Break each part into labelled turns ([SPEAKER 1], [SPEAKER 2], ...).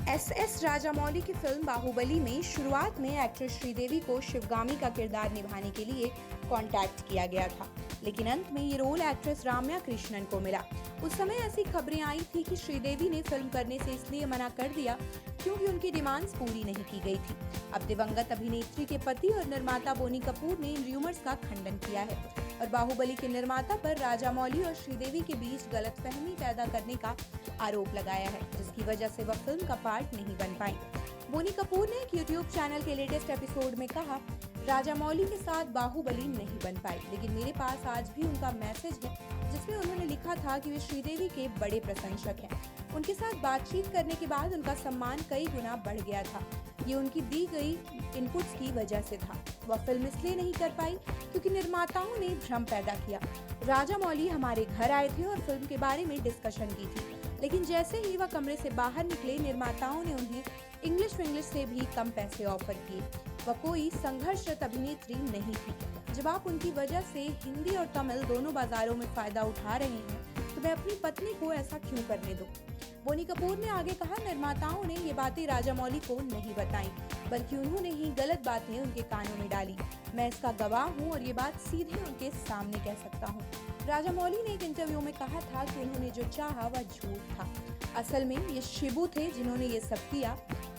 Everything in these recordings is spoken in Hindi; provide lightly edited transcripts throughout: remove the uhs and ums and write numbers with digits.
[SPEAKER 1] एस राजामौली की फिल्म बाहुबली में शुरुआत में एक्ट्रेस श्रीदेवी को शिवगामी का किरदार निभाने के लिए कांटेक्ट किया गया था, लेकिन अंत में ये रोल एक्ट्रेस राम्या कृष्णन को मिला। उस समय ऐसी खबरें आई थी कि श्रीदेवी ने फिल्म करने से इसलिए मना कर दिया क्योंकि उनकी डिमांड्स पूरी नहीं की गई थी। अब दिवंगत अभिनेत्री के पति और निर्माता बोनी कपूर ने इन र्यूमर्स का खंडन किया है और बाहुबली के निर्माता पर राजामौली और श्रीदेवी के बीच गलतफहमी पैदा करने का आरोप लगाया है, जिसकी वजह से वह फिल्म का पार्ट नहीं बन पाई। बोनी कपूर ने एक यूट्यूब चैनल के लेटेस्ट एपिसोड में कहा, राजामौली के साथ बाहुबली नहीं बन पाई, लेकिन मेरे पास आज भी उनका मैसेज है जिसमें उन्होंने लिखा था कि वे श्रीदेवी के बड़े प्रशंसक हैं। उनके साथ बातचीत करने के बाद उनका सम्मान कई गुना बढ़ गया था। ये उनकी दी गई इनपुट्स की वजह से था। वह फिल्म इसलिए नहीं कर पाई क्योंकि निर्माताओं ने भ्रम पैदा किया। राजामौली हमारे घर आए थे और फिल्म के बारे में डिस्कशन की थी, लेकिन जैसे ही वह कमरे से बाहर निकले, निर्माताओं ने उन्हें इंग्लिश से भी कम पैसे ऑफर किए। वह कोई संघर्षरत अभिनेत्री नहीं थी। जब आप उनकी वजह से हिंदी और तमिल दोनों बाजारों में फायदा उठा रहे हैं, तो मैं अपनी पत्नी को ऐसा क्यों करने दूं? बोनी कपूर ने आगे कहा, निर्माताओं ने ये बातें राजामौली को नहीं बताई, बल्कि उन्होंने ही गलत बातें उनके कानों में डाली। मैं इसका गवाह हूँ और ये बात सीधे उनके सामने कह सकता हूँ। राजामौली ने एक इंटरव्यू में कहा था कि उन्होंने जो चाहा वह झूठ था। असल में ये शिबू थे जिन्होंने ये सब किया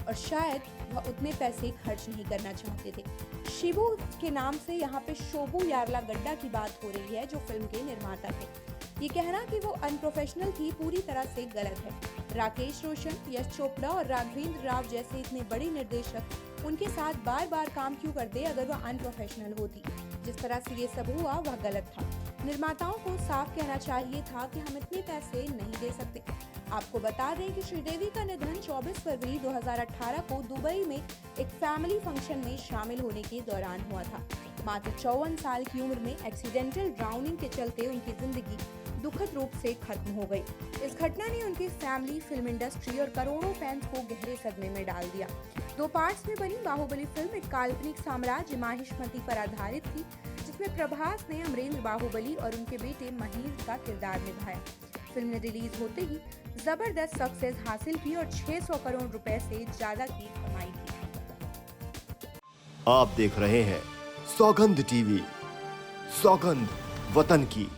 [SPEAKER 1] और शायद वह उतने पैसे खर्च नहीं करना चाहते थे। शिबू के नाम से यहाँ पे शोभू यार्लागड्डा की बात हो रही है, जो फिल्म के निर्माता थे। ये कहना कि वो अनप्रोफेशनल थी पूरी तरह से गलत है। राकेश रोशन, यश चोपड़ा और राघवेंद्र राव जैसे इतने बड़े निर्देशक उनके साथ बार बार काम क्यों करते अगर वह अनप्रोफेशनल होती? जिस तरह से ये सब हुआ वह गलत था। निर्माताओं को साफ कहना चाहिए था कि हम इतने पैसे नहीं दे सकते। आपको बता दें कि श्रीदेवी का निधन 24 फरवरी 2018 को दुबई में एक फैमिली फंक्शन में शामिल होने के दौरान हुआ था। मात्र 54 साल की उम्र में एक्सीडेंटल ड्राउनिंग के चलते उनकी जिंदगी दुखद रूप से खत्म हो गई। इस घटना ने उनकी फैमिली, फिल्म इंडस्ट्री और करोड़ों फैंस को गहरे सदमे में डाल दिया। 2 पार्ट्स में बनी बाहुबली फिल्म एक काल्पनिक साम्राज्य माहिष्मती पर आधारित थी, जिसमें प्रभास ने अमरेंद्र बाहुबली और उनके बेटे महेश का किरदार निभाया। फिल्म ने रिलीज होते ही जबरदस्त सक्सेस हासिल की और 600 करोड़ रुपए से ज्यादा की कमाई की।
[SPEAKER 2] आप देख रहे हैं सौगंध टीवी, सौगंध वतन की।